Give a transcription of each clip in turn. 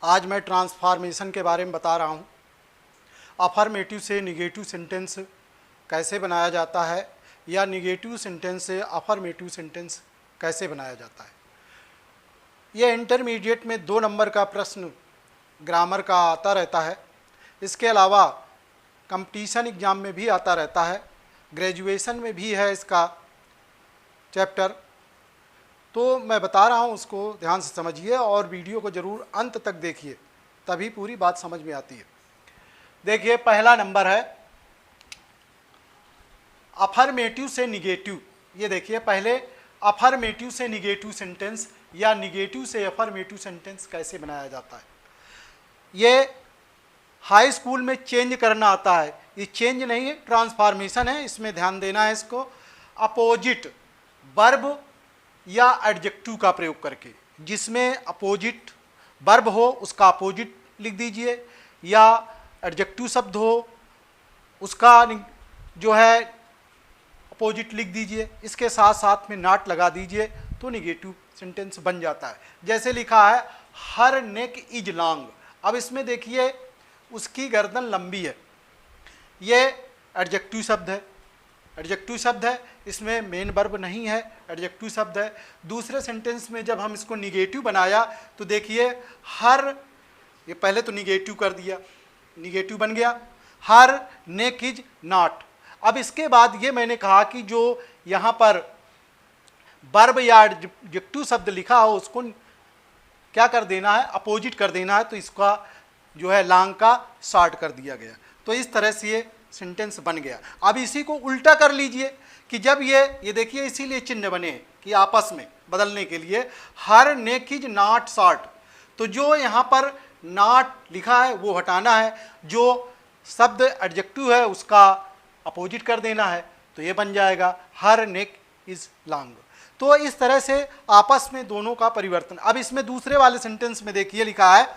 आज मैं ट्रांसफॉर्मेशन के बारे में बता रहा हूँ। अफर्मेटिव से निगेटिव सेंटेंस कैसे बनाया जाता है या निगेटिव सेंटेंस से अफर्मेटिव सेंटेंस कैसे बनाया जाता है। यह इंटरमीडिएट में 2 नंबर का प्रश्न ग्रामर का आता रहता है। इसके अलावा कंपटीशन एग्ज़ाम में भी आता रहता है, ग्रेजुएशन में भी है इसका चैप्टर। तो मैं बता रहा हूँ, उसको ध्यान से समझिए और वीडियो को ज़रूर अंत तक देखिए, तभी पूरी बात समझ में आती है। देखिए, पहला नंबर है अफर्मेटिव से निगेटिव। ये देखिए, पहले अफर्मेटिव से निगेटिव सेंटेंस या निगेटिव से अफर्मेटिव सेंटेंस कैसे बनाया जाता है। ये हाई स्कूल में चेंज करना आता है। ये चेंज नहीं है, ट्रांसफॉर्मेशन है, इसमें ध्यान देना है इसको। अपोजिट वर्ब या एडजेक्टिव का प्रयोग करके, जिसमें अपोजिट वर्ब हो उसका अपोजिट लिख दीजिए, या एडजेक्टिव शब्द हो उसका जो है अपोजिट लिख दीजिए। इसके साथ साथ में नॉट लगा दीजिए तो निगेटिव सेंटेंस बन जाता है। जैसे लिखा है हर नेक इज लॉन्ग। अब इसमें देखिए उसकी गर्दन लंबी है, ये एडजेक्टिव शब्द है। एडजेक्टिव शब्द है, इसमें मेन वर्ब नहीं है, एडजेक्टिव शब्द है। दूसरे सेंटेंस में जब हम इसको निगेटिव बनाया तो देखिए हर, ये पहले तो निगेटिव कर दिया, निगेटिव बन गया हर नेक इज नॉट। अब इसके बाद ये मैंने कहा कि जो यहाँ पर वर्ब या एडजेक्टिव शब्द लिखा हो उसको क्या कर देना है, अपोजिट कर देना है। तो इसका जो है लॉन्ग का शॉर्ट कर दिया गया। तो इस तरह से ये सेंटेंस बन गया। अब इसी को उल्टा कर लीजिए कि जब ये देखिए, इसीलिए चिन्ह बने कि आपस में बदलने के लिए हर नेक इज नॉट शॉर्ट। तो जो यहाँ पर नॉट लिखा है वो हटाना है, जो शब्द एडजेक्टिव है उसका अपोजिट कर देना है, तो ये बन जाएगा हर नेक इज लॉन्ग। तो इस तरह से आपस में दोनों का परिवर्तन। अब इसमें दूसरे वाले सेंटेंस में देखिए लिखा है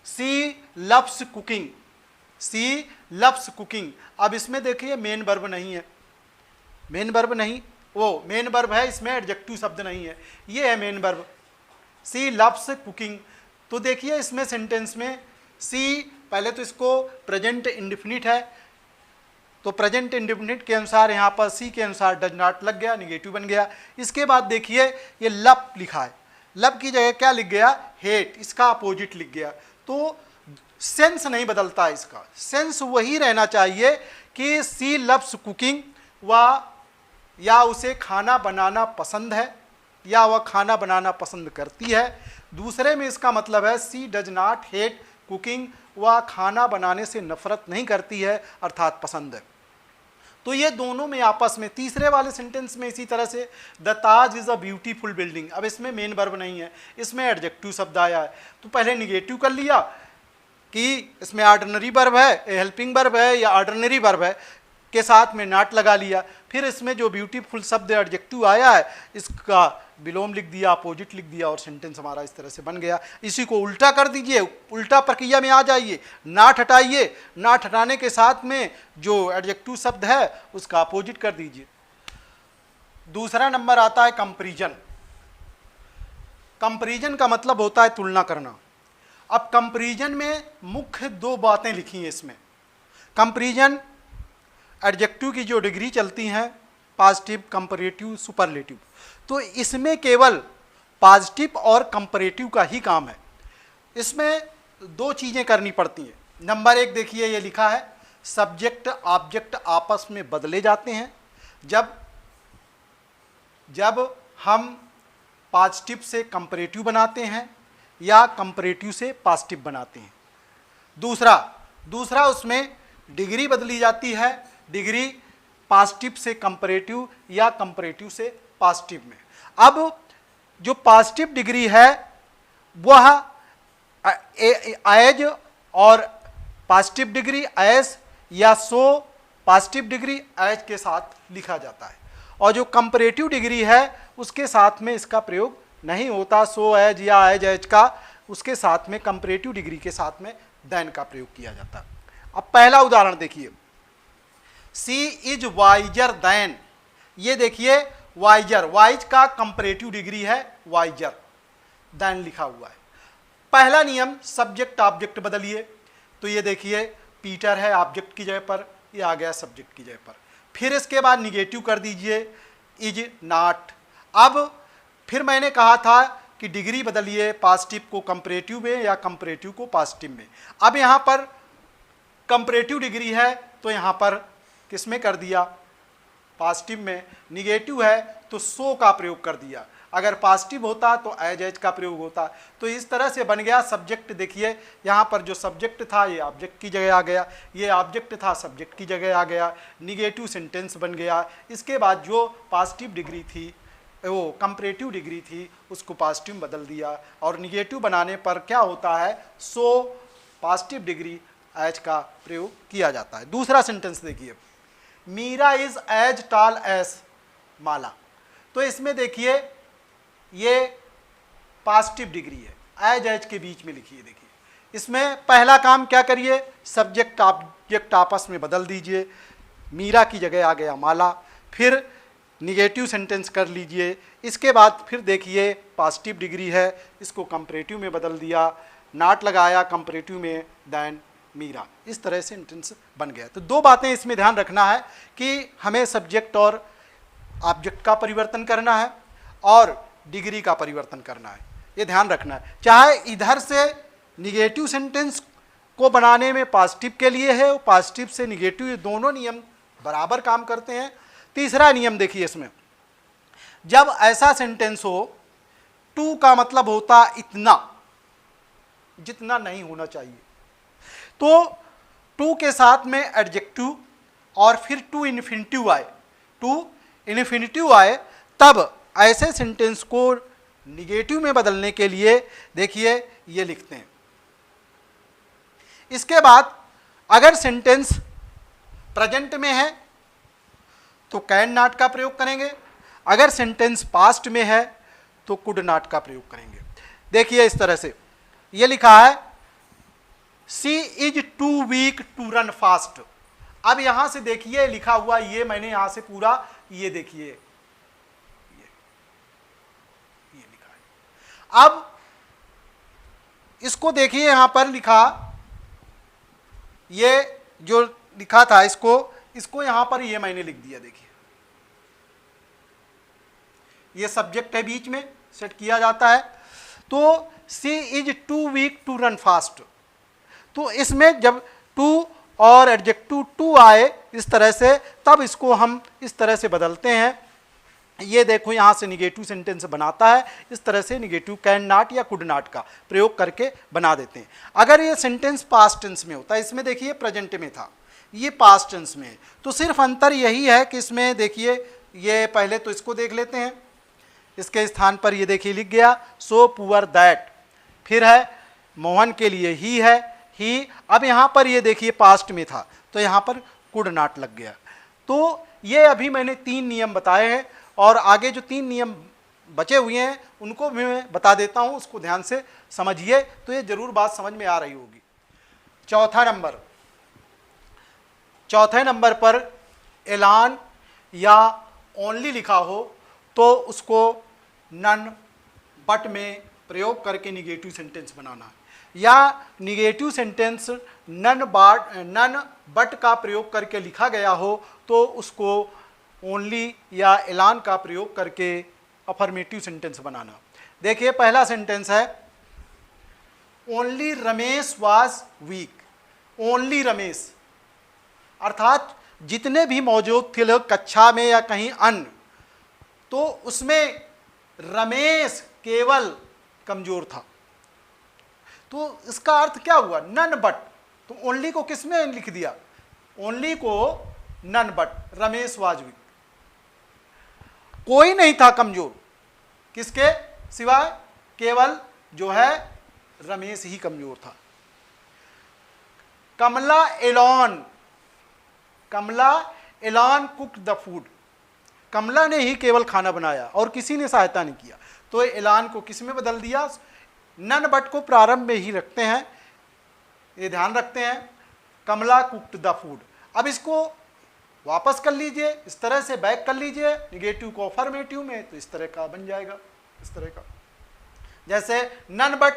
सी लव्स कुकिंग। सी लव्स कुकिंग। अब इसमें देखिए मेन वर्ब नहीं है, मेन वर्ब नहीं, वो मेन वर्ब है, इसमें एडजेक्टिव शब्द नहीं है, ये है मेन वर्ब सी लव्स कुकिंग। तो देखिए इसमें सेंटेंस में सी, पहले तो इसको प्रेजेंट इंडेफिनिट है, तो प्रेजेंट इंडेफिनिट के अनुसार यहाँ पर सी के अनुसार डज नॉट लग गया, निगेटिव बन गया। इसके बाद देखिए ये लव लिखा है, लव की जगह क्या लिख गया, हेट, इसका अपोजिट लिख गया। तो सेंस नहीं बदलता, इसका सेंस वही रहना चाहिए कि सी लव्स कुकिंग, या उसे खाना बनाना पसंद है या वह खाना बनाना पसंद करती है। दूसरे में इसका मतलब है सी डज नॉट हेट कुकिंग, वह खाना बनाने से नफरत नहीं करती है, अर्थात पसंद है। तो ये दोनों में आपस में। तीसरे वाले सेंटेंस में इसी तरह से the Taj is a beautiful building. अब इसमें मेन वर्ब नहीं है, इसमें एडजेक्टिव शब्द आया है, तो पहले निगेटिव कर लिया कि इसमें ऑर्डिनरी वर्ब है, हेल्पिंग वर्ब है या ऑर्डिनरी वर्ब है, के साथ में नॉट लगा लिया। फिर इसमें जो ब्यूटीफुल शब्द एडजेक्टिव आया है इसका विलोम लिख दिया, अपोजिट लिख दिया और सेंटेंस हमारा इस तरह से बन गया। इसी को उल्टा कर दीजिए, उल्टा प्रक्रिया में आ जाइए, नॉट हटाइए, नॉट हटाने के साथ में जो एडजेक्टिव शब्द है उसका अपोजिट कर दीजिए। दूसरा नंबर आता है कंपैरिजन। कंपैरिजन का मतलब होता है तुलना करना। अब कंपैरिजन में मुख्य 2 बातें लिखी हैं इसमें। कंपैरिजन एडजेक्टिव की जो डिग्री चलती हैं, पॉजिटिव, कंपैरेटिव, सुपरलेटिव, तो इसमें केवल पॉजिटिव और कंपैरेटिव का ही काम है। इसमें 2 चीज़ें करनी पड़ती हैं। नंबर 1 देखिए ये लिखा है सब्जेक्ट ऑब्जेक्ट आपस में बदले जाते हैं जब हम पॉजिटिव से कंपैरेटिव बनाते हैं या कंपैरेटिव से पॉजिटिव बनाते हैं। दूसरा उसमें डिग्री बदली जाती है, डिग्री पॉजिटिव से कंपैरेटिव या कंपैरेटिव से पॉजिटिव में। अब जो पॉजिटिव डिग्री है वह एज और पॉजिटिव एज एज या सो पॉजिटिव डिग्री एज के साथ लिखा जाता है, और जो कंपैरेटिव डिग्री है उसके साथ में इसका प्रयोग नहीं होता। सो एज या एज एज का उसके साथ में कंपैरेटिव डिग्री के साथ में देन का प्रयोग किया जाता है। अब पहला उदाहरण देखिए, सी इज वाइजर देन। ये देखिए वाइजर, वाइज का कंपैरेटिव डिग्री है वाइजर, देन लिखा हुआ है। पहला नियम सब्जेक्ट ऑब्जेक्ट बदलिए, तो ये देखिए पीटर है ऑब्जेक्ट की जगह पर, ये आ गया सब्जेक्ट की जगह पर। फिर इसके बाद निगेटिव कर दीजिए इज नॉट। अब फिर मैंने कहा था कि डिग्री बदलिए पॉजिटिव को कंपैरेटिव में या कंपैरेटिव को पॉजिटिव में। अब यहाँ पर कंपैरेटिव डिग्री है तो यहाँ पर किस में कर दिया, पॉजिटिव में। निगेटिव है तो सो का प्रयोग कर दिया, अगर पॉजिटिव होता तो एज का प्रयोग होता। तो इस तरह से बन गया सब्जेक्ट। देखिए यहाँ पर जो सब्जेक्ट था ये ऑब्जेक्ट की जगह आ गया, ये ऑब्जेक्ट था सब्जेक्ट की जगह आ गया, निगेटिव सेंटेंस बन गया। इसके बाद जो पॉजिटिव डिग्री थी, वो कंपैरेटिव डिग्री थी, उसको पॉजिटिव बदल दिया, और निगेटिव बनाने पर क्या होता है, सो पॉजिटिव डिग्री एज का प्रयोग किया जाता है। दूसरा सेंटेंस देखिए, Meera is as tall as Mala. तो इसमें देखिए ये पॉजिटिव डिग्री है, एज के बीच में लिखिए। देखिए इसमें पहला काम क्या करिए, सब्जेक्ट ऑब्जेक्ट आपस में बदल दीजिए, मीरा की जगह आ गया माला। फिर निगेटिव सेंटेंस कर लीजिए। इसके बाद फिर देखिए पॉजिटिव डिग्री है, इसको कंपैरेटिव में बदल दिया, नॉट लगाया कंपैरेटिव में, देन मीरा। इस तरह से सेंटेंस बन गया। तो दो बातें इसमें ध्यान रखना है कि हमें सब्जेक्ट और ऑब्जेक्ट का परिवर्तन करना है और डिग्री का परिवर्तन करना है, ये ध्यान रखना है। चाहे इधर से निगेटिव सेंटेंस को बनाने में पॉजिटिव के लिए है, पॉजिटिव से निगेटिव, ये दोनों नियम बराबर काम करते हैं। तीसरा नियम देखिए इसमें, जब ऐसा सेंटेंस हो, टू का मतलब होता इतना, जितना नहीं होना चाहिए, तो टू के साथ में एडजेक्टिव और फिर टू इन्फिनिटिव आए, टू इन्फिनिटिव आए, तब ऐसे सेंटेंस को निगेटिव में बदलने के लिए देखिए ये लिखते हैं। इसके बाद अगर सेंटेंस प्रेजेंट में है तो कैन नॉट का प्रयोग करेंगे, अगर सेंटेंस पास्ट में है तो कुड नॉट का प्रयोग करेंगे। देखिए इस तरह से ये लिखा है, she is too weak to run fast. अब यहां से देखिए लिखा हुआ, ये मैंने यहां से पूरा, ये देखिए ये लिखा है। अब इसको देखिए यहां पर लिखा, ये जो लिखा था इसको यहां पर ये मैंने लिख दिया। देखिए ये सब्जेक्ट है, बीच में सेट किया जाता है। तो she is too weak to run fast, तो इसमें जब टू और एडजेक्टिव टू आए इस तरह से, तब इसको हम इस तरह से बदलते हैं। ये देखो यहाँ से निगेटिव सेंटेंस बनाता है, इस तरह से निगेटिव कैन नॉट या कुड नॉट का प्रयोग करके बना देते हैं। अगर ये सेंटेंस पास्ट टेंस में होता है, इसमें देखिए प्रेजेंट में था, ये पास्ट टेंस में है, तो सिर्फ अंतर यही है कि इसमें देखिए ये पहले तो इसको देख लेते हैं, इसके स्थान पर ये देखिए लिख गया सो पुअर दैट, फिर है मोहन के लिए ही है, ही। अब यहाँ पर ये देखिए पास्ट में था तो यहाँ पर कुड नॉट लग गया। तो ये अभी मैंने 3 नियम बताए हैं, और आगे जो 3 नियम बचे हुए हैं उनको भी मैं बता देता हूँ, उसको ध्यान से समझिए तो ये जरूर बात समझ में आ रही होगी। चौथे नंबर पर एलान या ओनली लिखा हो तो उसको नन बट में प्रयोग करके निगेटिव सेंटेंस बनाना है, या निगेटिव सेंटेंस नन बट का प्रयोग करके लिखा गया हो तो उसको ओनली या एलान का प्रयोग करके अफर्मेटिव सेंटेंस बनाना। देखिए पहला सेंटेंस है, only Ramesh was weak. Only Ramesh अर्थात जितने भी मौजूद थे लोग कक्षा में या कहीं अन्य, तो उसमें रमेश केवल कमजोर था। तो इसका अर्थ क्या हुआ, नन बट। तो ओनली को किस में लिख दिया, ओनली को none but, Ramesh was weak. कोई नहीं था कमजोर, किसके सिवाय, केवल जो है रमेश ही कमजोर था। कमला एलॉन कुक द फूड। कमला ने ही केवल खाना बनाया और किसी ने सहायता नहीं किया, तो एलान को किस में बदल दिया, नन बट को प्रारंभ में ही रखते हैं, ये ध्यान रखते हैं। कमला कुक्ड द फूड। अब इसको वापस कर लीजिए, इस तरह से बैक कर लीजिए निगेटिव को अफर्मेटिव में, तो इस तरह का बन जाएगा, इस तरह का। जैसे none but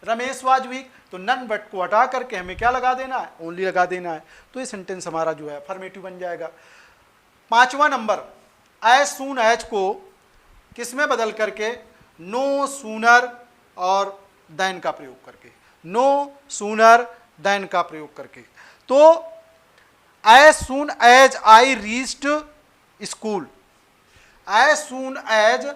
Ramesh was weak, तो नन बट को हटा करके हमें क्या लगा देना है, ओनली लगा देना है। तो ये सेंटेंस हमारा जो है अफर्मेटिव बन जाएगा। 5वां नंबर, एज सून एज को किस में बदल करके, नो सूनर और देन का प्रयोग करके, नो सूनर देन का प्रयोग करके। तो as soon as I reached school, as soon as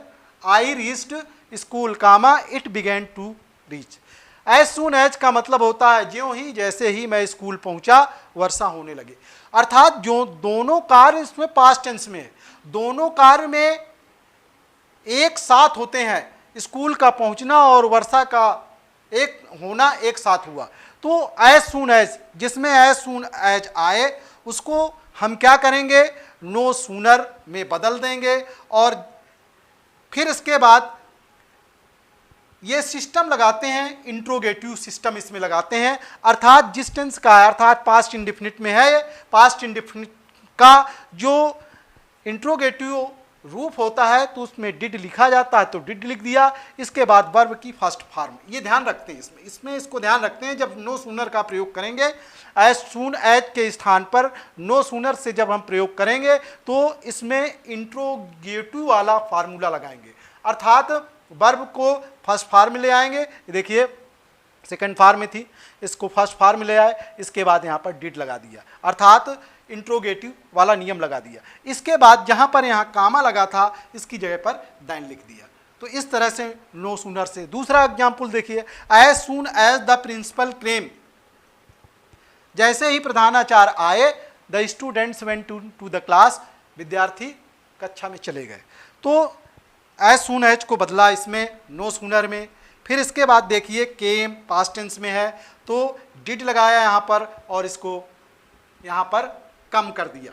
I reached school comma it began to reach. As soon as का मतलब होता है ज्यों ही, जैसे ही मैं स्कूल पहुंचा वर्षा होने लगी। अर्थात जो दोनों कार्य इसमें पास्ट टेंस में है, दोनों कार्य में एक साथ होते हैं, स्कूल का पहुंचना और वर्षा का एक होना एक साथ हुआ। तो एज सून एज, जिसमें एज सून एज आए उसको हम क्या करेंगे, नो सूनर में बदल देंगे और फिर इसके बाद ये सिस्टम लगाते हैं, इंट्रोगेटिव सिस्टम इसमें लगाते हैं। अर्थात जिस टेंस का है, अर्थात पास्ट इंडिफिनिट में है, पास्ट इंडिफिनिट का जो इंट्रोगेटिव रूप होता है तो उसमें डिड लिखा जाता है, तो डिड लिख दिया, इसके बाद वर्ब की फर्स्ट फॉर्म। ये ध्यान रखते हैं इसमें इसको ध्यान रखते हैं, जब नो सूनर का प्रयोग करेंगे एज सून एज के स्थान पर नो सूनर से जब हम प्रयोग करेंगे तो इसमें इंट्रोगेटिव वाला फार्मूला लगाएंगे, अर्थात वर्ब को फर्स्ट फॉर्म में ले आएंगे। देखिए सेकंड फॉर्म में थी, इसको फर्स्ट फॉर्म में ले आए, इसके बाद यहाँ पर डिड लगा दिया, अर्थात इंट्रोगेटिव वाला नियम लगा दिया। इसके बाद जहाँ पर यहाँ कामा लगा था इसकी जगह पर देन लिख दिया। तो इस तरह से नो सूनर से। दूसरा एग्जाम्पल देखिए, as soon as the principal came, जैसे ही प्रधानाचार्य आए, the students went to the class, विद्यार्थी कक्षा में चले गए। तो एज सून एज को बदला इसमें नो सूनर में। फिर इसके बाद देखिए केम पास्ट टेंस में है तो डिड लगाया यहाँ पर और इसको यहाँ पर कम कर दिया,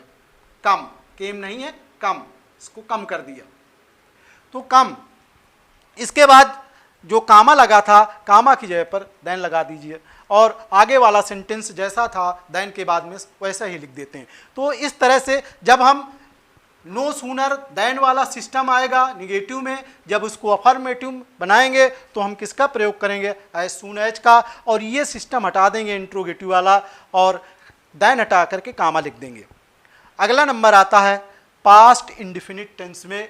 कम, केम नहीं है कम, इसको कम कर दिया तो कम। इसके बाद जो कामा लगा था, कामा की जगह पर देन लगा दीजिए और आगे वाला सेंटेंस जैसा था देन के बाद में वैसा ही लिख देते हैं। तो इस तरह से जब हम नो सूनर देन वाला सिस्टम आएगा निगेटिव में, जब उसको अफर्मेटिव बनाएंगे तो हम किसका प्रयोग करेंगे, एज सून एज का, और ये सिस्टम हटा देंगे इंट्रोगेटिव वाला और देन हटा करके कामा लिख देंगे। अगला नंबर आता है पास्ट इंडिफिनिट टेंस में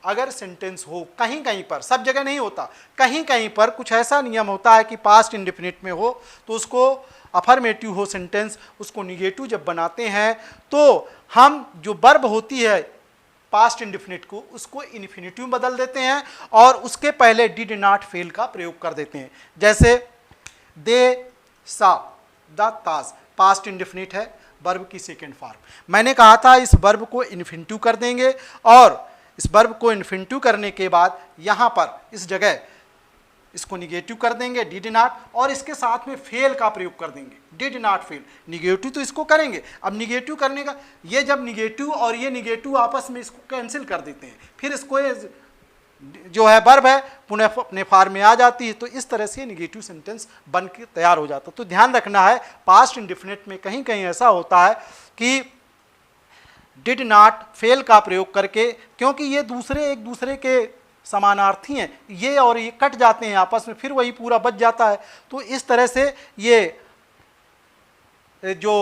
अगर सेंटेंस हो कहीं कहीं पर, सब जगह नहीं होता, कहीं कहीं पर कुछ ऐसा नियम होता है कि पास्ट इंडिफिनिट में हो तो उसको अफर्मेटिव हो सेंटेंस, उसको निगेटिव जब बनाते हैं तो हम जो वर्ब होती है पास्ट इंडिफिनिट को उसको इन्फिनिटिव बदल देते हैं और उसके पहले डिड नॉट फेल का प्रयोग कर देते हैं। जैसे दे सा द ताज पास्ट इंडिफिनिट है, वर्ब की सेकेंड फॉर्म। मैंने कहा था इस वर्ब को इन्फिनिटिव कर देंगे और इस वर्ब को इन्फिनिटिव करने के बाद यहाँ पर इस जगह इसको निगेटिव कर देंगे डिड नॉट और इसके साथ में फेल का प्रयोग कर देंगे, डिड नॉट फेल। निगेटिव तो इसको करेंगे, अब निगेटिव करने का ये जब निगेटिव और ये निगेटिव आपस में इसको कैंसिल कर देते हैं, फिर इसको ये जो है वर्ब है पुनः अपने फॉर्म में आ जाती है। तो इस तरह से निगेटिव सेंटेंस बन के तैयार हो जाता है। तो ध्यान रखना है पास्ट इंडिफिनिट में कहीं कहीं ऐसा होता है कि डिड नॉट फेल का प्रयोग करके, क्योंकि ये दूसरे एक दूसरे के समानार्थी हैं, ये और ये कट जाते हैं आपस में, फिर वही पूरा बच जाता है। तो इस तरह से ये जो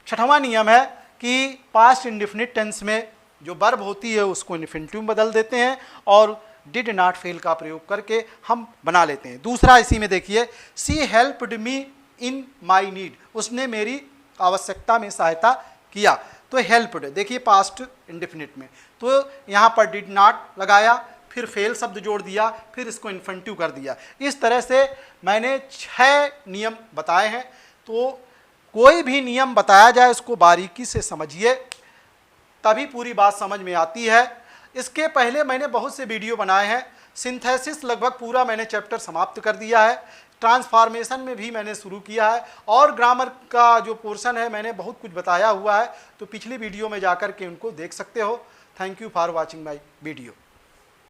छठवां नियम है कि पास्ट इंडिफिनिट टेंस में जो वर्ब होती है उसको इन्फिनिटिव में बदल देते हैं और डिड नॉट फेल का प्रयोग करके हम बना लेते हैं। दूसरा इसी में देखिए, सी हेल्प्ड मी इन माई नीड, उसने मेरी आवश्यकता में सहायता किया। तो हेल्प्ड देखिए पास्ट इंडिफिनिट में, तो यहाँ पर डिड नॉट लगाया, फिर फेल शब्द जोड़ दिया, फिर इसको इन्फिनिटिव कर दिया। इस तरह से मैंने 6 नियम बताए हैं। तो कोई भी नियम बताया जाए उसको बारीकी से समझिए, तभी पूरी बात समझ में आती है। इसके पहले मैंने बहुत से वीडियो बनाए हैं, सिंथेसिस लगभग पूरा मैंने चैप्टर समाप्त कर दिया है, ट्रांसफॉर्मेशन में भी मैंने शुरू किया है और ग्रामर का जो पोर्शन है मैंने बहुत कुछ बताया हुआ है। तो पिछली वीडियो में जाकर के उनको देख सकते हो। Thank you for watching my video.